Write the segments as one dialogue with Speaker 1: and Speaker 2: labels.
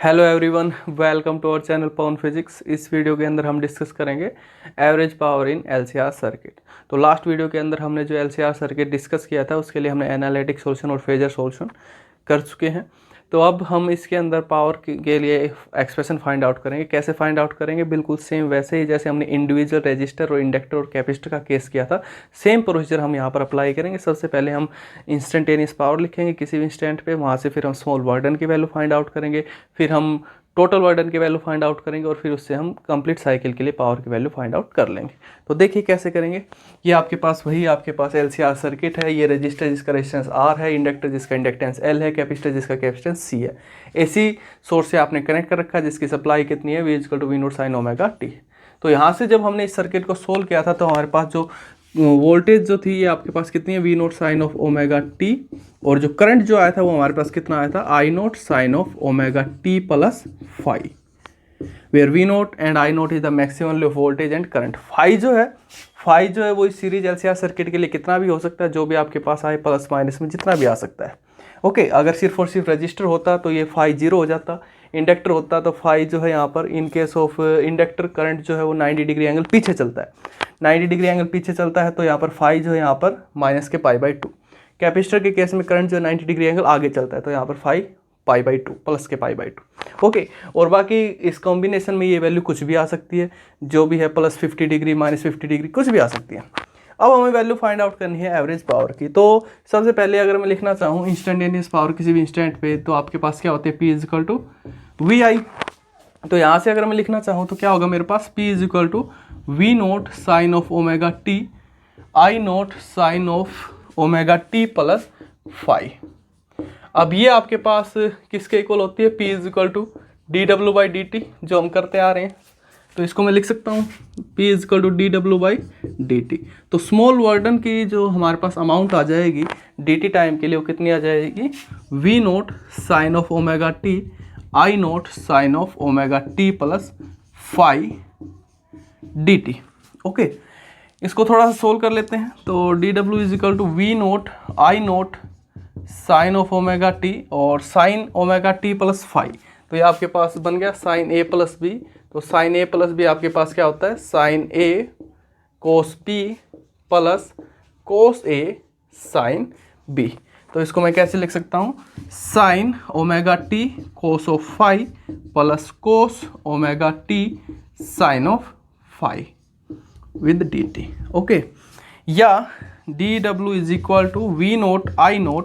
Speaker 1: Hello everyone, welcome to our channel Pawan physics. इस video के अंदर हम डिस्कस करेंगे average power in LCR circuit. तो लास्ट वीडियो के अंदर हमने जो एलसीआर सर्किट डिस्कस किया था उसके लिए हमने एनालिटिक सॉल्यूशन और फेजर सॉल्यूशन कर चुके हैं। तो अब हम इसके अंदर पावर के लिए एक्सप्रेशन फाइंड आउट करेंगे। कैसे फाइंड आउट करेंगे? बिल्कुल सेम वैसे ही जैसे हमने इंडिविजुअल रेजिस्टर और इंडक्टर और कैपेसिटर का केस किया था, सेम प्रोसीजर हम यहाँ पर अप्लाई करेंगे। सबसे पहले हम इंस्टेंटेनियस पावर लिखेंगे किसी भी इंस्टेंट पे, वहाँ से फिर हम स्मॉल वर्डन की वैल्यू फाइंड आउट करेंगे, फिर हम टोटल वर्डन की वैल्यू फाइंड आउट करेंगे और फिर उससे हम कंप्लीट साइकिल के लिए पावर की वैल्यू फाइंड आउट कर लेंगे। तो देखिए कैसे करेंगे। ये आपके पास एलसीआर सर्किट है। ये रजिस्टर जिसका रेजिस्टेंस R है, इंडक्टर जिसका इंडक्टेंस L है, कैपेसिटर जिसका कैपेसिटेंस C है। एसी सोर्स से आपने कनेक्ट कर रखा है जिसकी सप्लाई कितनी है, V = V0 sin omega t। तो यहाँ से जब हमने इस सर्किट को सोल्व किया था तो हमारे पास जो वोल्टेज जो थी ये आपके पास कितनी है, V0 sin of omega t, और जो करंट जो आया था वो हमारे पास कितना आया था, I0 sin of omega t plus phi, where V0 and I0 is the maximum value of voltage and current. phi जो है वो इस सीरीज एलसीआर सर्किट के लिए कितना भी हो सकता है, जो भी आपके पास आए प्लस माइनस में जितना भी आ सकता है। ओके, अगर सिर्फ और सिर्फ रजिस्टर होता तो ये phi 0 हो जाता, इंडक्टर होता तो phi जो है यहाँ पर इन केस ऑफ इंडक्टर करंट जो है वो 90 डिग्री एंगल पीछे चलता है। 90 डिग्री एंगल पीछे चलता है तो यहाँ पर phi जो है यहाँ पर माइनस के π/2। कैपेसिटर के केस में करंट जो है 90 डिग्री एंगल आगे चलता है तो यहाँ पर phi π/2 प्लस के π/2। ओके, और बाकी इस कॉम्बिनेशन में ये वैल्यू कुछ भी आ सकती है, जो भी है प्लस 50 डिग्री माइनस 50 डिग्री कुछ भी आ सकती है। अब हमें वैल्यू फाइंड आउट करनी है एवरेज पावर की। तो सबसे पहले अगर मैं लिखना चाहूँ इंस्टेंटेनियस पावर किसी भी इंस्टेंट पे, तो आपके पास क्या होते हैं, P = VI। तो यहाँ से अगर मैं लिखना चाहूँ तो क्या होगा मेरे पास, P = V0 sin of omega t, I0 sin of omega t plus phi। अब ये आपके पास किसके इक्वल होती है, P = dW/dt, जो हम करते आ रहे हैं। तो इसको मैं लिख सकता हूँ P = dW/dt। तो स्मॉल वर्डन की जो हमारे पास अमाउंट आ जाएगी dt टाइम के लिए वो कितनी आ जाएगी, V0 sin of omega t, I0 sin of omega t plus phi dt। Okay, इसको थोड़ा सा सोल्व कर लेते हैं। तो dW = V0 I0 sin of omega t और sin omega t plus phi। तो ये आपके पास बन गया sin A प्लस B। तो sin A प्लस B आपके पास क्या होता है, sin A cos P plus cos A sin B। तो इसको मैं कैसे लिख सकता हूँ, sin omega t cos of phi plus cos omega t sin of phi with dt। Okay, या dW = V0 I0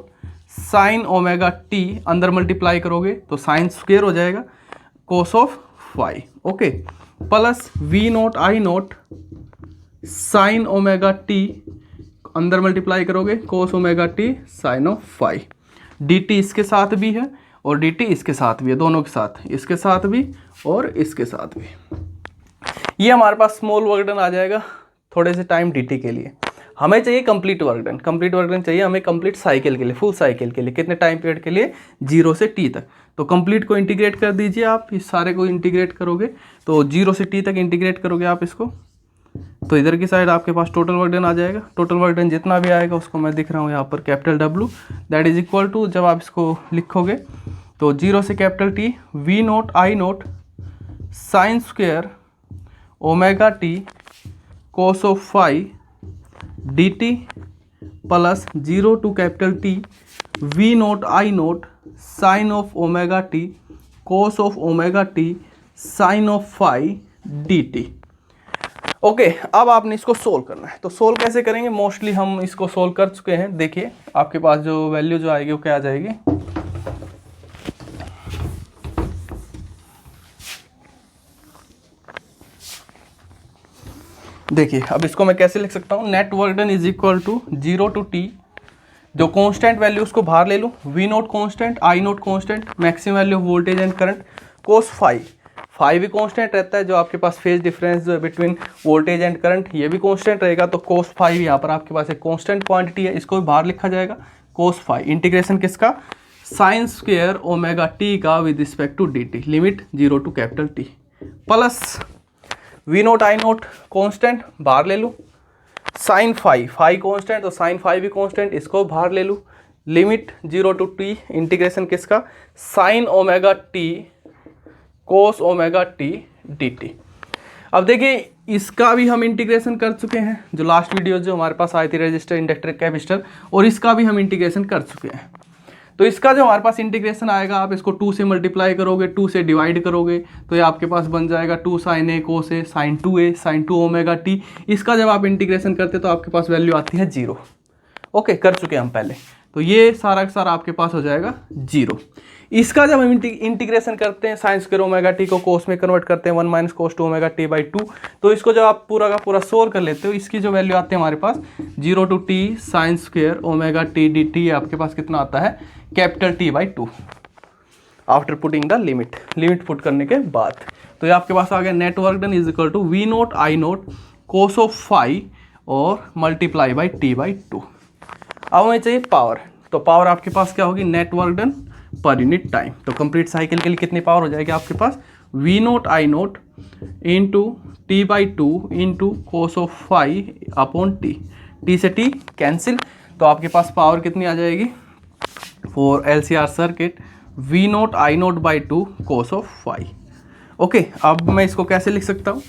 Speaker 1: sin omega t, अंदर multiply करोगे तो साइन स्क्वेयर हो जाएगा cos of phi। Okay, plus V0 I0 sin omega t, अंदर multiply करोगे cos omega t sin of phi। dt इसके साथ भी है और dt इसके साथ भी है, दोनों के साथ, इसके साथ भी और इसके साथ भी। ये हमारे पास स्मॉल वर्कडन आ जाएगा थोड़े से टाइम dt के लिए। हमें चाहिए कंप्लीट वर्कडन चाहिए हमें कंप्लीट साइकिल के लिए, फुल साइकिल के लिए। कितने टाइम पीरियड के लिए, 0 से t तक। तो कंप्लीट को इंटीग्रेट कर दीजिए आप, इस सारे को इंटीग्रेट करोगे तो 0 से t तक इंटीग्रेट करोगे आप इसको, तो इधर की साइड आपके पास टोटल वर्कडन आ जाएगा। टोटल वर्कडन जितना भी आएगा उसको मैं दिख रहा हूँ यहाँ पर capital W, that is equal to, जब आप इसको लिखोगे तो 0 से capital T V0 I0 sine square omega t cos of phi dt plus 0 to capital T V0 I0 sine of omega t cos of omega t sine of phi dt। Okay, अब आपने इसको solve करना है। तो solve कैसे करेंगे, mostly हम इसको सोल्व कर चुके हैं। देखिए आपके पास जो वैल्यू जो आएगी वो क्या आ जाएगी, देखिए अब इसको मैं कैसे लिख सकता हूँ, net work done is equal to 0 to t, जो कांस्टेंट वैल्यू उसको बाहर ले लो, V0 constant, I0 constant, maximum value of voltage and current, cos phi भी कांस्टेंट रहता है, जो आपके पास फेज डिफरेंस जो है बिटवीन वोल्टेज एंड करंट ये भी कांस्टेंट रहेगा। तो cos phi यहाँ पर आपके पास एक कांस्टेंट क्वांटिटी है, इसको भी बाहर लिखा जाएगा। cos phi इंटीग्रेशन किसका, साइन स्क्वेयर ओमेगा t का with respect to dt, limit 0 to capital T, plus V0 I0 constant बाहर ले लो, साइन phi कांस्टेंट, तो साइन phi भी कांस्टेंट, इसको बाहर ले लो, लिमिट 0 टू t, इंटीग्रेशन किसका, sine omega t cos omega T D T. अब देखिए इसका भी हम इंटीग्रेशन कर चुके हैं, जो लास्ट वीडियो जो हमारे पास आई थी रेजिस्टर, इंडक्टर, कैपेसिटर, और इसका भी हम इंटीग्रेशन कर चुके हैं। तो इसका जो हमारे पास इंटीग्रेशन आएगा, आप इसको 2 से मल्टीप्लाई करोगे, 2 से डिवाइड करोगे, तो ये आपके पास बन जाएगा 2 sin a cos a sin 2a sin 2 omega T. इसका जब आप इंटीग्रेशन करते तो आपके पास वैल्यू आती है 0। ओके, कर चुके हम पहले, तो ये सारा का सारा आपके पास हो जाएगा 0। इसका जब हम इंटीग्रेशन करते हैं साइन स्क्वायर ओमेगा टी को कोस में कन्वर्ट करते हैं 1 minus cos 2 omega T by 2, तो इसको जब आप पूरा का पूरा सोल्व कर लेते हो, इसकी जो वैल्यू आती है हमारे पास 0 to T sine square omega T D T, आपके पास कितना आता है capital T by 2 after putting the limit put करने के बाद। तो ये आपके पास आ गया net work done is equal to V naught I naught cos of phi और मल्टीप्लाई बाई टी बाई 2। अब हमें चाहिए पावर, तो पावर आपके पास क्या होगी net work done per unit time. तो कंप्लीट साइकिल के लिए कितनी पावर हो जाएगी आपके पास V naught I naught into T by 2 into cos of phi upon T, T से टी कैंसिल, तो आपके पास पावर कितनी आ जाएगी for LCR circuit V naught I naught by 2 cos of phi. Okay, अब मैं इसको कैसे लिख सकता हूँ,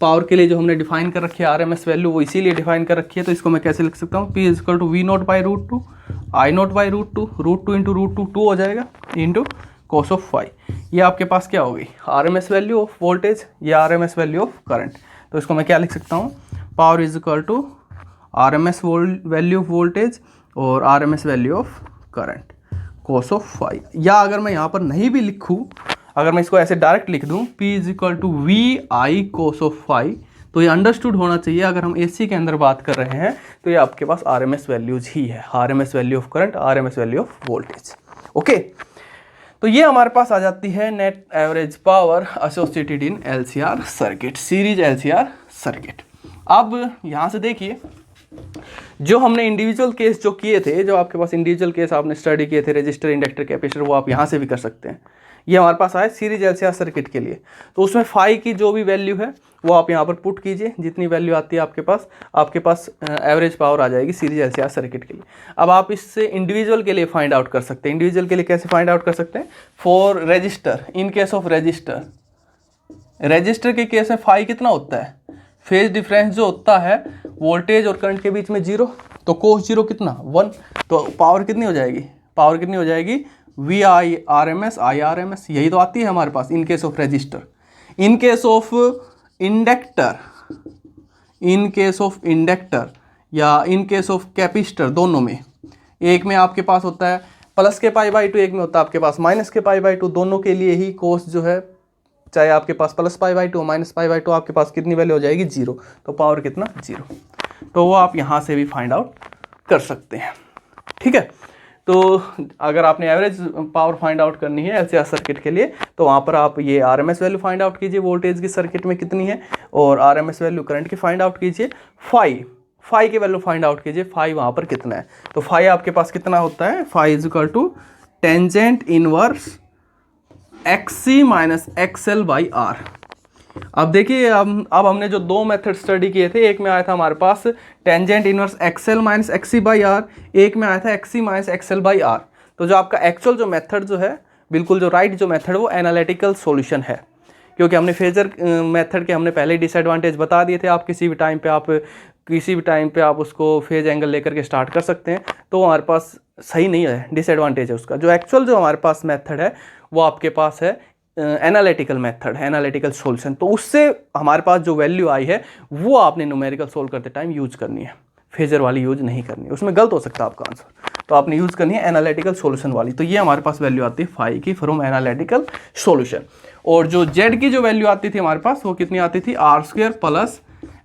Speaker 1: पावर के लिए जो हमने डिफाइन कर रखी है RMS वैल्यू वो इसीलिए डिफाइन कर रखी है, तो इसको मैं कैसे लिख सकता हूँ P is equal to V naught by root 2 I naught by root 2 into root 2 हो जाएगा इंटू कोस ऑफ फाई। ये आपके पास क्या होगी RMS वैल्यू ऑफ वोल्टेज या RMS वैल्यू ऑफ करंट। तो इसको मैं क्या लिख सकता हूँ power is equal to RMS value of voltage और RMS value of current cos of phi. या अगर मैं यहाँ पर नहीं भी लिखूँ, अगर मैं इसको ऐसे डायरेक्ट लिख दूँ P is equal to V I cos of phi, तो ये अंडरस्टूड होना चाहिए। अगर हम AC के अंदर बात कर रहे हैं तो ये आपके पास RMS वैल्यूज ही है, RMS value of current, RMS value of voltage. Okay, तो ये हमारे पास आ जाती है नेट एवरेज पावर एसोसिएटेड इन LCR circuit, series LCR circuit. अब यहाँ से देखिए जो हमने इंडिविजुअल केस जो किए थे, जो आपके पास इंडिविजुअल केस आपने स्टडी किए थे रेजिस्टर, इंडक्टर, कैपेसिटर, वो आप यहाँ से भी कर सकते हैं। ये हमारे पास आए सीरीज LCR सर्किट के लिए, तो उसमें फाई की जो भी वैल्यू है वो आप यहाँ पर पुट कीजिए, जितनी वैल्यू आती है आपके पास एवरेज पावर आ जाएगी सीरीज LCR सर्किट के लिए। अब आप इससे इंडिविजुअल के लिए फाइंड आउट कर सकते हैं। इंडिविजुअल के लिए कैसे फाइंड आउट कर सकते हैं for register, in case of register के केस में फाई कितना होता है, फेज डिफरेंस जो होता है वोल्टेज और करंट के बीच में 0, तो कोस 0 कितना 1, तो पावर कितनी हो जाएगी V I R M S I R M S, यही तो आती है हमारे पास in case of resistor. In case of inductor या इन केस ऑफ कैपेसिटर, दोनों में एक में आपके पास होता है प्लस के पाई बाई 2, एक में होता है आपके पास माइनस के पाई बाई 2, दोनों के लिए ही कोस जो है चाहे आपके पास plus pi by 2 minus pi by 2, आपके पास कितनी वैल्यू हो जाएगी 0, तो पावर कितना 0, तो वो आप यहाँ से भी फाइंड आउट कर सकते हैं। ठीक है, तो अगर आपने एवरेज पावर फाइंड आउट करनी है LCR सर्किट के लिए, तो वहाँ पर आप ये RMS वैल्यू फाइंड आउट कीजिए वोल्टेज की सर्किट में कितनी है, और RMS वैल्यू करंट की फाइंड आउट कीजिए, फाई की वैल्यू फाइंड आउट कीजिए, फाई वहाँ पर कितना है, तो फाई आपके पास कितना होता है, phi is equal to tangent inverse XC minus XL by R। अब देखिए अब हमने जो दो मेथड स्टडी किए थे, एक में आया था हमारे पास tangent inverse XL minus XC by R, एक में आया था XC minus XL by R। तो जो आपका एक्चुअल जो मेथड जो है, बिल्कुल जो राइट जो मेथड, वो एनालिटिकल सॉल्यूशन है, क्योंकि हमने फेजर मेथड के हमने पहले डिसएडवांटेज बता दिए थे। आप किसी भी टाइम पे आप उसको फेज एंगल लेकर के स्टार्ट कर सकते हैं, तो हमारे पास सही नहीं है, डिसएडवांटेज है उसका। जो एक्चुअल जो हमारे पास मेथड है वो आपके पास है एनालिटिकल मेथड, एनालिटिकल सॉल्यूशन। तो उससे हमारे पास जो वैल्यू आई है वो आपने न्यूमेरिकल सोल्व करते टाइम यूज करनी है, फेजर वाली यूज नहीं करनी है, उसमें गलत हो सकता है आपका आंसर, तो आपने यूज करनी है एनालिटिकल सॉल्यूशन वाली। तो ये हमारे पास वैल्यू आती है फाई की फ्रॉम एनालिटिकल सॉल्यूशन। और जो जेड की जो वैल्यू आती थी हमारे पास, वो कितनी आती थी, R² plus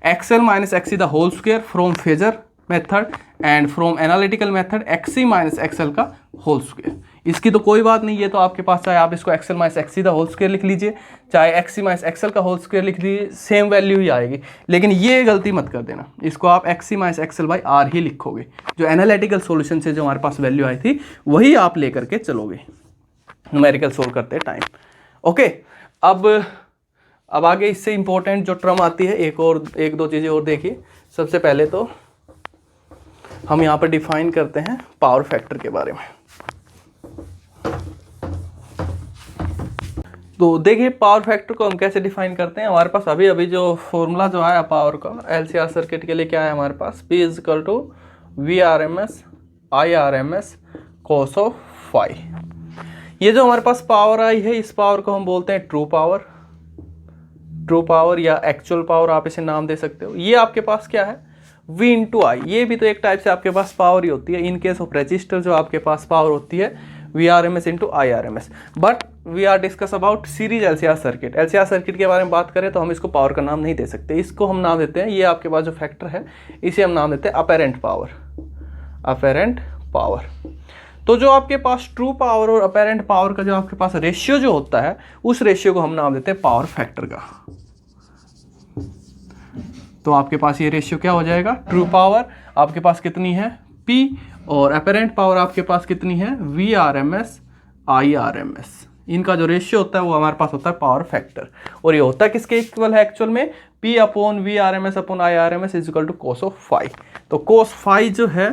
Speaker 1: XL minus XC the whole square from phasor method and from analytical method XC minus XL का होल स्क्वायर। इसकी तो कोई बात नहीं है, तो आपके पास चाहे आप इसको XL minus XC the whole square लिख लीजिए, चाहे XC माइनस XL का होल स्क्वायर लिख लीजिए, सेम वैल्यू ही आएगी। लेकिन ये गलती मत कर देना, इसको आप XC minus XL by R ही लिखोगे। जो एनालिटिकल सॉल्यूशन से जो हमारे पास वैल्यू आई थी वही आप लेकर के चलोगे न्यूमेरिकल सोल्व करते टाइम। ओके, अब आगे इससे इंपॉर्टेंट जो टर्म आती है, एक दो चीज़ें और देखिए। सबसे पहले तो हम यहाँ पर डिफाइन करते हैं पावर फैक्टर के बारे में। तो देखिए पावर फैक्टर को हम कैसे डिफाइन करते हैं। हमारे पास अभी अभी जो फॉर्मूला जो आया पावर का एलसीआर सर्किट के लिए क्या है हमारे पास, P is equal to VRMS IRMS cos of phi. ये जो हमारे पास पावर आई है इस पावर को हम बोलते हैं ट्रू पावर या एक्चुअल पावर, आप इसे नाम दे सकते हो। ये आपके पास क्या है V इंटू आई, ये भी तो एक टाइप से आपके पास पावर ही होती है। इन केस ऑफ रजिस्टर जो आपके पास पावर होती है VRMS into IRMS, but we are discuss about series LCR circuit. LCR circuit के बारे में बात करें तो हम इसको पावर का नाम नहीं दे सकते, इसको हम नाम देते हैं, ये आपके पास जो फैक्टर है इसे हम नाम देते हैं अपेरेंट पावर। तो जो आपके पास ट्रू पावर और अपेरेंट पावर का जो आपके पास रेशियो जो होता है उस रेशियो को हम नाम देते हैं पावर फैक्टर का। तो आपके पास ये रेशियो क्या हो जाएगा, ट्रू पावर आपके पास कितनी है P और अपेरेंट पावर आपके पास कितनी है VRMS IRMS। इनका जो रेशियो होता है वो हमारे पास होता है पावर फैक्टर। और ये होता है किसके इक्वल है एक्चुअल में, P upon VRMS upon IRMS is equal to cos of phi. तो cos फाई जो है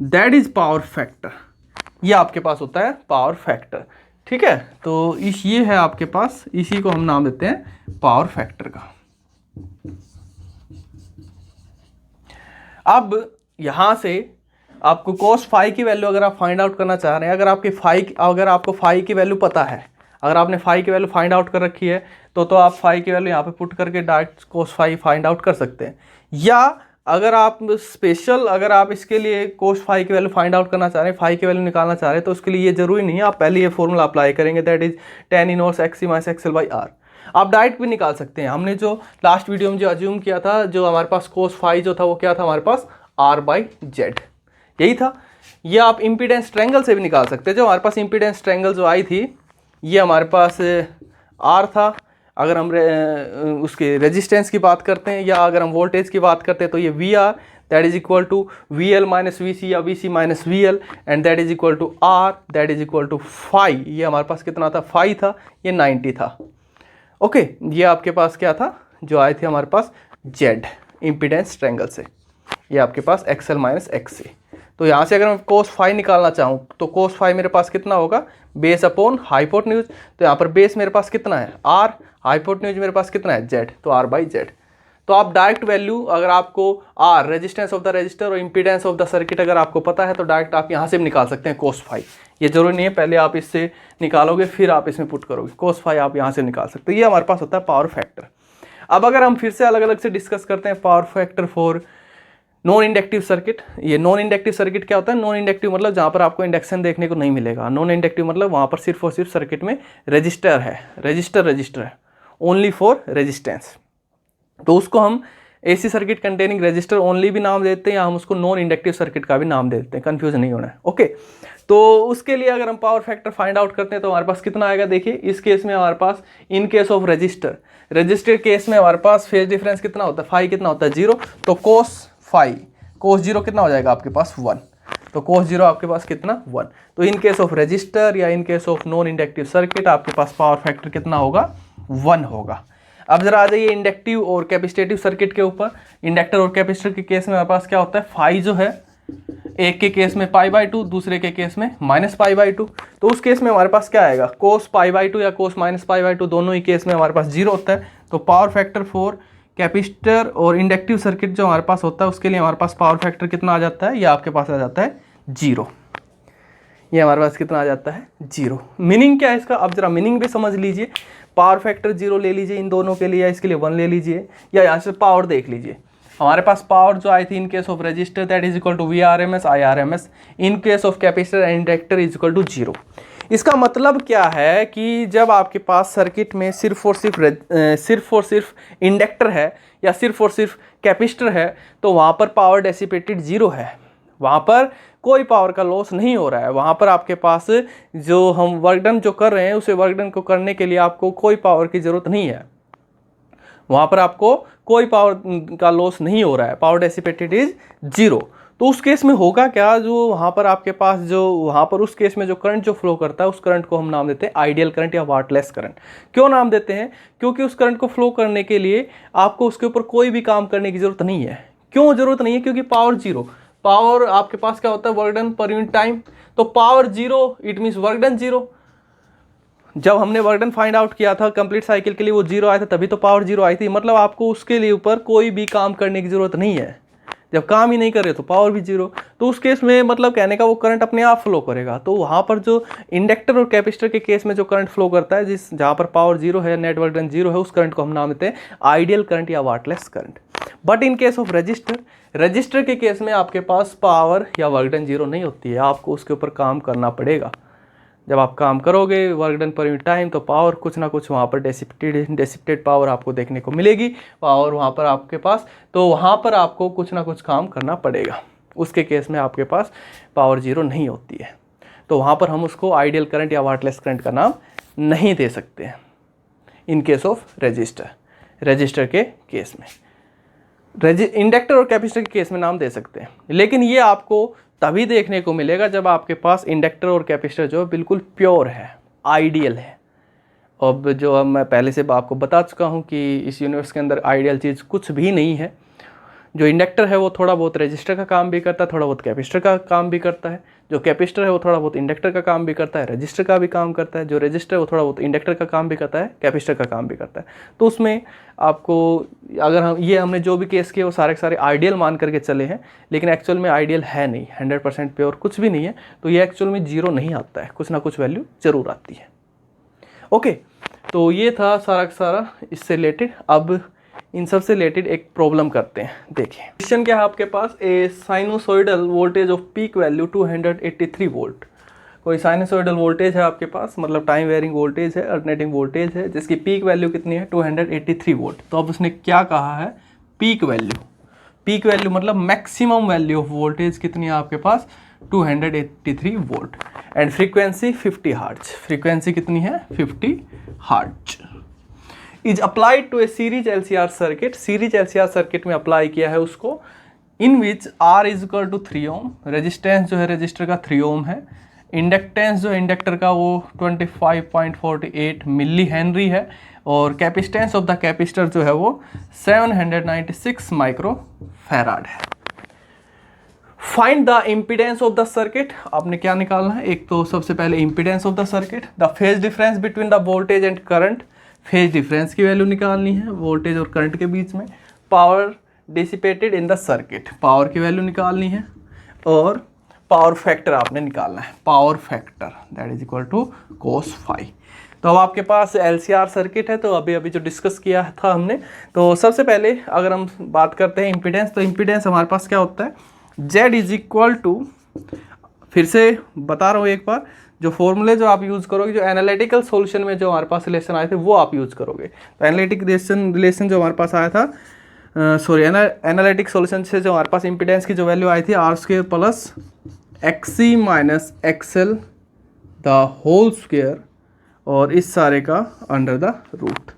Speaker 1: दैट इज पावर फैक्टर, ये आपके पास होता है पावर फैक्टर। ठीक है, तो ये है आपके पास, इसी को हम नाम देते हैं पावर फैक्टर का। अब यहां से आपको cos फाई की वैल्यू अगर आप फाइंड आउट करना चाह रहे हैं, अगर आपको फाई की वैल्यू पता है, अगर आपने फाई की वैल्यू फाइंड आउट कर रखी है तो आप फाई की वैल्यू यहाँ पे पुट करके direct cos phi find out कर सकते हैं। या अगर आप अगर आप इसके लिए cos फाई की वैल्यू फाइंड आउट करना चाह रहे हैं, फाई की वैल्यू निकालना चाह रहे हैं, तो उसके लिए ये जरूरी नहीं है आप पहले ये फॉर्मूला अप्लाई करेंगे, that is tan inverse XC minus XL by R। आप डायरेक्ट भी निकाल सकते हैं। हमने जो लास्ट वीडियो में जो अज्यूम किया था, जो हमारे पास cos फाई जो था वो क्या था हमारे पास R बाई Z, यही था। ये आप इम्पीडेंस ट्रायंगल से भी निकाल सकते हैं। जो हमारे पास इम्पीडेंस ट्रायंगल जो आई थी ये हमारे पास R था। अगर हम उसके रेजिस्टेंस की बात करते हैं या अगर हम वोल्टेज की बात करते हैं तो ये VR that is equal to VL minus VC या VC minus VL and that is equal to R that is equal to phi. ये हमारे पास कितना था, फाई था, ये 90 था। ओके, ये आपके पास क्या था जो आए थे हमारे पास Z इम्पीडेंस ट्रायंगल से, ये आपके पास XL माइनस XC। तो यहाँ से अगर मैं cos फाई निकालना चाहूँ तो cos फाई मेरे पास कितना होगा, बेस अपॉन हाइपोटेन्यूज। तो यहाँ पर बेस मेरे पास कितना है R, हाइपोटेन्यूज मेरे पास कितना है Z, तो R बाई Z। तो आप डायरेक्ट वैल्यू अगर आपको R resistance of the register और इम्पीडेंस ऑफ द सर्किट अगर आपको पता है तो डायरेक्ट आप यहाँ से भी निकाल सकते हैं cos फाई। ये जरूरी नहीं है पहले आप इससे निकालोगे फिर आप इसमें पुट करोगे, cos फाई आप यहाँ से निकाल सकते हो। ये हमारे पास होता है पावर फैक्टर। अब अगर हम फिर से अलग अलग से डिस्कस करते हैं power factor for non inductive circuit. ये नॉन इंडक्टिव सर्किट क्या होता है, नॉन इंडक्टिव मतलब जहाँ पर आपको इंडक्शन देखने को नहीं मिलेगा। नॉन इंडक्टिव मतलब वहाँ पर सिर्फ और सिर्फ सर्किट में रजिस्टर है, रजिस्टर है, ओनली फॉर रेजिस्टेंस। तो उसको हम AC circuit containing register only भी नाम देते हैं या हम उसको नॉन इंडक्टिव सर्किट का भी नाम देते हैं, कंफ्यूज नहीं होना है। ओके, तो उसके लिए अगर हम पावर फैक्टर फाइंड आउट करते हैं तो हमारे पास कितना आएगा, देखिए इस केस में हमारे पास in case of resistor case में हमारे पास फेज डिफरेंस कितना होता है, फाई कितना होता है 0। तो cos 0 कितना हो जाएगा आपके पास 1। तो cos 0 आपके पास कितना 1। तो इन केस ऑफ रजिस्टर या in case of non inductive circuit आपके पास पावर फैक्टर कितना होगा, 1 होगा। अब जरा आ जाइए इंडक्टिव और कैपेसिटेटिव सर्किट के ऊपर। इंडक्टर और कैपेसिटर के केस में हमारे पास क्या होता है, फाई जो है एक के केस में π/2, दूसरे के केस में -π/2। तो उस केस में हमारे पास क्या आएगा, cos π/2 या cos -π/2 दोनों ही केस में हमारे पास 0 होता है। तो पावर फैक्टर फॉर कैपेसिटर और इंडक्टिव सर्किट जो हमारे पास होता है उसके लिए हमारे पास पावर फैक्टर कितना आ जाता है, ये आपके पास आ जाता है 0। ये हमारे पास कितना आ जाता है 0। मीनिंग क्या है इसका, अब जरा मीनिंग भी समझ लीजिए। पावर फैक्टर 0 ले लीजिए इन दोनों के लिए, या इसके लिए 1 ले लीजिए, या यहाँ से पावर देख लीजिए। हमारे पास पावर जो आई थी in case of resistor that is equal to VRMS IRMS, in case of capacitor and inductor is equal to 0। इसका मतलब क्या है कि जब आपके पास सर्किट में सिर्फ और सिर्फ इंडक्टर है या सिर्फ और सिर्फ कैपेसिटर है तो वहाँ पर पावर डेसिपेटेड 0 है, वहाँ पर कोई पावर का लॉस नहीं हो रहा है। वहाँ पर आपके पास जो हम वर्क डन जो कर रहे हैं उसे वर्क डन को करने के लिए आपको कोई पावर की ज़रूरत नहीं है, वहाँ पर आपको कोई पावर का लॉस नहीं हो रहा है, पावर डेसिपेटेड इज 0। तो उस केस में होगा क्या, जो वहाँ पर आपके पास उस केस में जो करंट जो फ्लो करता है उस करंट को हम नाम देते हैं आइडियल करंट या वाटलेस करंट। क्यों नाम देते हैं, क्योंकि उस करंट को फ्लो करने के लिए आपको उसके ऊपर कोई भी काम करने की ज़रूरत नहीं है। क्यों ज़रूरत नहीं है, क्योंकि पावर 0, पावर आपके पास क्या होता है work done per unit time. तो power 0 it means work done 0, जब हमने वर्क डन फाइंड आउट किया था कंप्लीट साइकिल के लिए वो 0 आया था, तभी तो पावर 0 आई थी। मतलब आपको उसके लिए ऊपर कोई भी काम करने की ज़रूरत नहीं है। जब काम ही नहीं कर रहे तो पावर भी 0, तो उस केस में मतलब कहने का वो करंट अपने आप फ्लो करेगा। तो वहाँ पर जो इंडक्टर और कैपेसिटर के केस में जो करंट फ्लो करता है, जहाँ पर पावर 0 है, नेट वर्क डन 0 है, उस करंट को हम नाम देते हैं आइडियल करंट या wattless current. But in case of register के केस में आपके पास पावर या वर्क डन 0 नहीं होती है, आपको उसके ऊपर काम करना पड़ेगा। जब आप काम करोगे work done per unit time, तो पावर कुछ ना कुछ वहाँ पर डेसिपेटेड पावर आपको देखने को मिलेगी, पावर वहाँ पर आपके पास, तो वहाँ पर आपको कुछ ना कुछ काम करना पड़ेगा। उसके केस में आपके पास पावर 0 नहीं होती है, तो वहाँ पर हम उसको आइडियल करंट या वाटलेस करंट का नाम नहीं दे सकते हैं इन केस ऑफ रजिस्टर के केस में। इंडक्टर और कैपेसिटर के केस में नाम दे सकते हैं, लेकिन ये आपको तभी देखने को मिलेगा जब आपके पास इंडक्टर और कैपेसिटर जो बिल्कुल प्योर है, आइडियल है। अब जो मैं पहले से आपको बता चुका हूँ कि इस यूनिवर्स के अंदर आइडियल चीज़ कुछ भी नहीं है। जो इंडक्टर है वो थोड़ा बहुत रजिस्टर का काम भी करता है, थोड़ा बहुत कैपेसिटर का काम भी करता है। जो कैपेसिटर है वो थोड़ा बहुत इंडक्टर का काम भी करता है, रजिस्टर का भी काम करता है। जो रजिस्टर है वो थोड़ा बहुत इंडक्टर का काम भी करता है, कैपेसिटर का काम भी करता है। तो उसमें आपको अगर हमने जो भी केस किए वो सारे के सारे आइडियल मान करके चले हैं, लेकिन एक्चुअल में आइडियल है नहीं, 100% प्योर कुछ भी नहीं है। तो ये एक्चुअल में 0 नहीं आता है, कुछ ना कुछ वैल्यू जरूर आती है। ओके, तो ये था सारा का सारा इससे रिलेटेड। अब इन सब से रिलेटेड एक प्रॉब्लम करते हैं। देखिए क्वेश्चन क्या है आपके पास, a sinusoidal voltage of peak value 283 volt. कोई साइनोसॉइडल वोल्टेज है आपके पास, मतलब टाइम वेरिंग वोल्टेज है, अल्टरनेटिंग वोल्टेज है, जिसकी पीक वैल्यू कितनी है 283 वोल्ट। तो अब उसने क्या कहा है, पीक वैल्यू मतलब मैक्सिमम वैल्यू ऑफ वोल्टेज कितनी है आपके पास 283 volt, and frequency 50 hertz. Frequency कितनी है 50 hertz. Is applied to a series LCR circuit. Series LCR circuit में अप्लाई किया है उसको, in which R is equal to 3 ohm. Resistance जो है रजिस्टर का 3 ओम है। इंडक्टेंस जो है इंडक्टर का वो 25.48 मिली हेनरी है, और कैपेसिटेंस ऑफ द कैपेसिटर जो है वो 796 माइक्रो फैराड है। Find the impedance of the circuit. आपने क्या निकालना है, एक तो सबसे पहले impedance of the circuit, the phase difference between the voltage and current. Phase difference की वैल्यू निकालनी है वोल्टेज और करंट के बीच में। Power dissipated in the circuit, power की वैल्यू निकालनी है, और पावर फैक्टर आपने निकालना है, power factor that is equal to cos phi। तो अब आपके पास एलसीआर सर्किट है, तो अभी जो डिस्कस किया था हमने, तो सबसे पहले अगर हम बात करते हैं इम्पीडेंस, तो इम्पीडेंस हमारे पास क्या होता है, Z इज इक्वल टू, फिर से बता रहा हूँ एक बार, जो फॉर्मूले जो आप यूज़ करोगे, जो एनालिटिकल सॉल्यूशन में जो हमारे पास रिलेशन आए थे वो आप यूज़ करोगे। तो एनालिटिक रिलेशन जो हमारे पास आया था, एनालिटिक सॉल्यूशन से जो हमारे पास इम्पीडेंस की जो वैल्यू आई थी r² plus XC minus XL the whole square, और इस सारे का अंडर द रूट।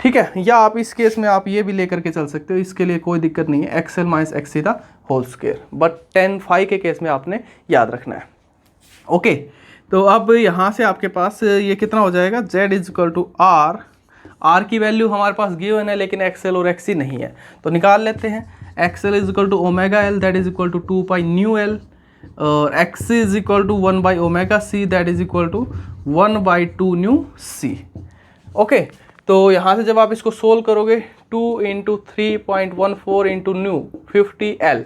Speaker 1: ठीक है, या आप इस केस में आप ये भी लेकर के चल सकते हो, इसके लिए कोई दिक्कत नहीं है, XL minus XC the whole square, but tan phi के केस में आपने याद रखना है। ओके, तो अब यहाँ से आपके पास ये कितना हो जाएगा, Z is equal to R की वैल्यू हमारे पास गिवन है, लेकिन XL और XC नहीं है, तो निकाल लेते हैं। XL is equal to omega L that is equal to 2 pi nu L, और XC is equal to 1 by omega C that is equal to 1 by 2 nu C। Okay, तो यहाँ से जब आप इसको सोल्व करोगे, 2 into 3.14 into nu 50L,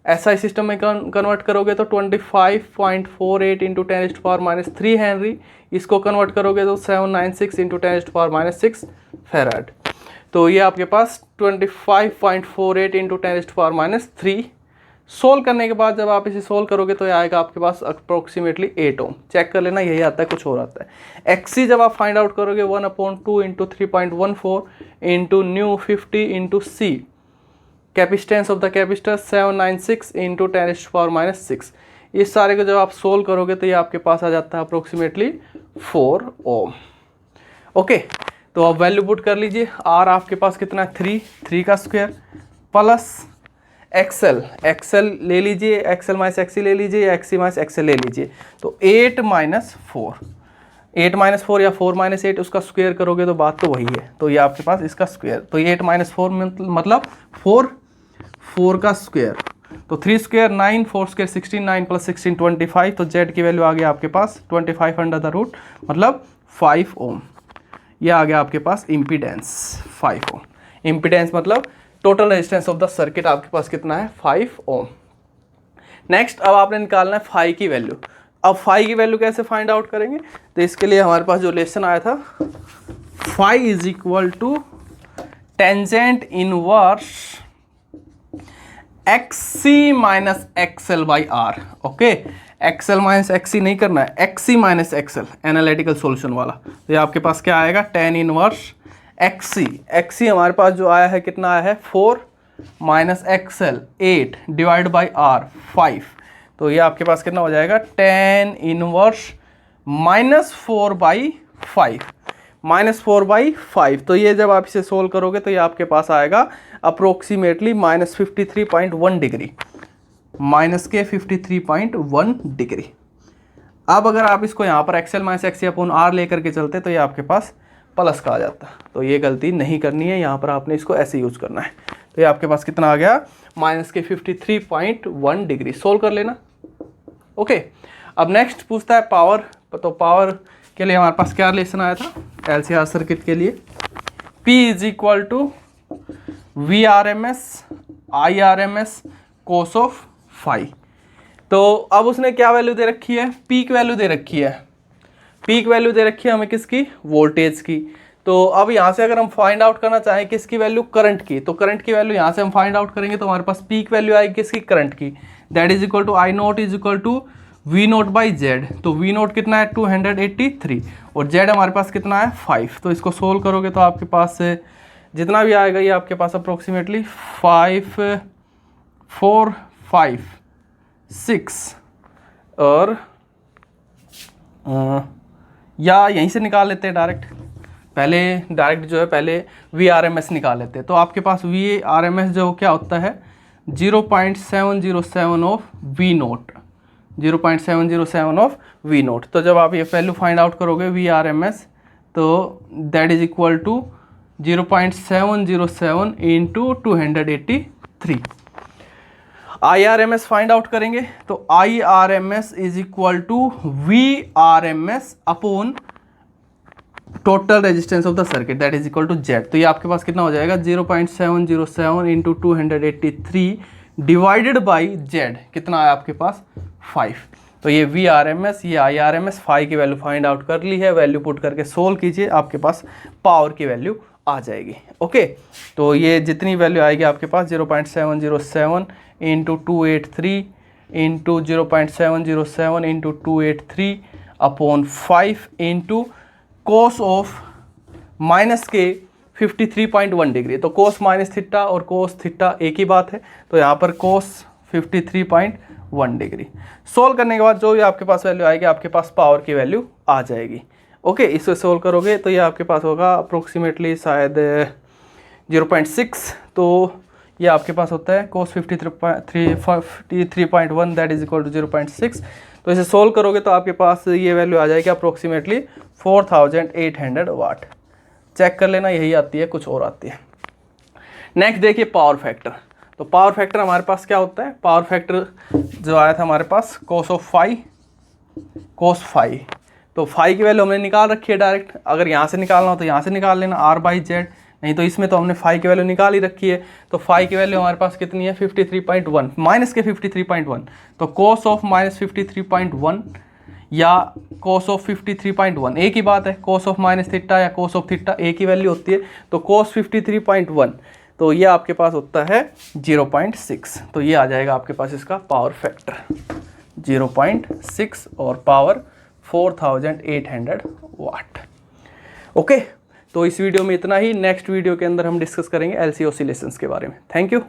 Speaker 1: SI system में convert करोगे तो 25.48 इंटू 10⁻³ हेनरी, इसको कन्वर्ट करोगे तो 796 इंटू 10⁻⁶ फेराड। तो ये आपके पास 25.48 इंटू 10⁻³ सोल्व करने के बाद जब आप इसे सोल्व करोगे तो ये आएगा आपके पास अप्रोक्सीमेटली 8 ओम। चेक कर लेना, यही आता है, कुछ और आता है। XC जब आप फाइंड आउट करोगे 1/2 into 3.14 into new 50 into C, capacitance of the capacitor 796 into 10⁻⁶। इस सारे को जब आप सोल्व करोगे तो ये आपके पास आ जाता है अप्रोक्सीमेटली 4 ओम। ओके, तो अब वैल्यू पुट कर लीजिए। R आपके पास कितना है 3 का स्क्वायर, प्लस XL ले लीजिए, XL माइनस XC ले लीजिए, या XC माइनस XL ले लीजिए, तो 8 माइनस 4 या 4 माइनस 8 उसका स्क्वायर करोगे तो बात तो वही है। तो ये आपके पास इसका स्क्वायर, तो 8 माइनस 4 मतलब 4 का स्क्वायर, तो 3 स्क्वायर 9, 4 स्क्वायर 16, 9 प्लस 16 25। तो Z की वैल्यू आ गई आपके पास 25 अंडर द रूट, मतलब 5 ओम। ये आ गया आपके पास इम्पीडेंस 5 ओम। इम्पीडेंस मतलब total resistance of the circuit आपके पास कितना है 5 ओम। नेक्स्ट अब आपने निकालना है फाई की वैल्यू। अब फाई की वैल्यू कैसे फाइंड आउट करेंगे, तो इसके लिए हमारे पास जो लेसन आया था phi is equal to tangent inverse XC minus XL by R. Okay, XL minus XC नहीं करना है, XC minus XL analytical solution वाला। तो ये आपके पास क्या आएगा टेन इनवर्स एक्सी। एक्सी हमारे पास जो आया है कितना आया है 4 minus XL 8 divide by R 5। तो ये आपके पास कितना हो जाएगा 10 inverse minus 4 by 5, minus 4 by 5। तो ये जब आप इसे सोल्व करोगे तो ये आपके पास आएगा अप्रोक्सीमेटली माइनस 53.1 डिग्री, माइनस के 53.1 डिग्री। अब अगर आप इसको यहाँ पर XL minus XC upon R लेकर के चलते तो ये आपके पास प्लस का आ जाता। तो ये गलती नहीं करनी है, यहाँ पर आपने इसको ऐसे यूज़ करना है। तो ये आपके पास कितना आ गया माइनस के 53.1 डिग्री। सोल्व कर लेना। ओके, अब नेक्स्ट पूछता है पावर। तो पावर के लिए हमारे पास क्या रिलेशन आया था एलसीआर सर्किट के लिए, P is equal to V R M S I R M S cos of phi. तो अब उसने क्या वैल्यू दे रखी है, पीक वैल्यू दे रखी है। पीक वैल्यू दे रखी है हमें किसकी, वोल्टेज की। तो अब यहाँ से अगर हम फाइंड आउट करना चाहें किसकी वैल्यू, करंट की, तो करंट की वैल्यू यहाँ से हम फाइंड आउट करेंगे तो हमारे पास पीक वैल्यू आएगी किसकी, करंट की। That is equal to I naught is equal to V naught by Z. तो वी नोट कितना है 283 और जेड हमारे पास कितना है 5। तो इसको सोल्व करोगे तो आपके पास जितना भी आएगा ये आपके पास अप्रोक्सीमेटली 5 4 5 6 और या यहीं से निकाल लेते हैं डायरेक्ट। पहले डायरेक्ट जो है पहले वी आर एम एस निकाल लेते हैं। तो आपके पास वी आर एम एस जो क्या होता है 0.707 of V naught, 0.707 of V naught. तो जब आप ये वैल्यू फाइंड आउट करोगे वी आर एम एस तो that is equal to 0.707 into 283। I R M S find out करेंगे तो I R M S is equal to V R M S upon total resistance of the circuit that is equal to Z. तो ये आपके पास कितना हो जाएगा 0.707 into 283 divided by Z कितना है आपके पास 5। तो ये वी आर एम एस, ये I R M S, phi की वैल्यू फाइंड आउट कर ली है। वैल्यू पुट करके सोल्व कीजिए, आपके पास पावर की वैल्यू आ जाएगी। ओके, तो ये जितनी वैल्यू आएगी आपके पास 0.707 into 283 into 0.707 into 283 upon 5 into cos of minus के 53.1 डिग्री। तो कोस माइनस थीटा और कोस थीटा एक ही बात है, तो यहाँ पर कोस 53.1 डिग्री। सोल्व करने के बाद जो भी आपके पास वैल्यू आएगी आपके पास पावर की वैल्यू आ जाएगी। ओके, इसे सोल्व करोगे तो ये आपके पास होगा अप्रोक्सीमेटली शायद 0.6। तो ये आपके पास होता है कोस 53.1 दैट इज इक्वल टू 0.6। तो इसे सोल्व करोगे तो आपके पास ये वैल्यू आ जाएगी अप्रोक्सीमेटली 4800 वाट। चेक कर लेना, यही आती है, कुछ और आती है। नेक्स्ट देखिए पावर फैक्टर। तो पावर फैक्टर हमारे पास क्या होता है, पावर फैक्टर जो आया था हमारे पास cos of phi, cos phi. तो फाई की वैल्यू हमने निकाल रखी है डायरेक्ट, अगर यहाँ से निकालना हो तो यहाँ से निकाल लेना आर बाई जेड, नहीं तो इसमें तो हमने फाई की वैल्यू निकाल ही रखी है। तो फाई की वैल्यू हमारे पास कितनी है 53.1 माइनस के 53.1। तो कोस ऑफ माइनस 53.1 या कोस ऑफ 53.1 एक ही बात है, कोस ऑफ माइनस थीटा या कोस ऑफ थीटा एक ही वैल्यू होती है। तो कोस 53.1 तो ये आपके पास होता है 0.6। तो ये आ जाएगा आपके पास इसका पावर फैक्टर 0.6 और पावर 4800 वाट। ओके, तो इस वीडियो में इतना ही। नेक्स्ट वीडियो के अंदर हम डिस्कस करेंगे एलसी ऑसिलेशंस के बारे में। Thank you.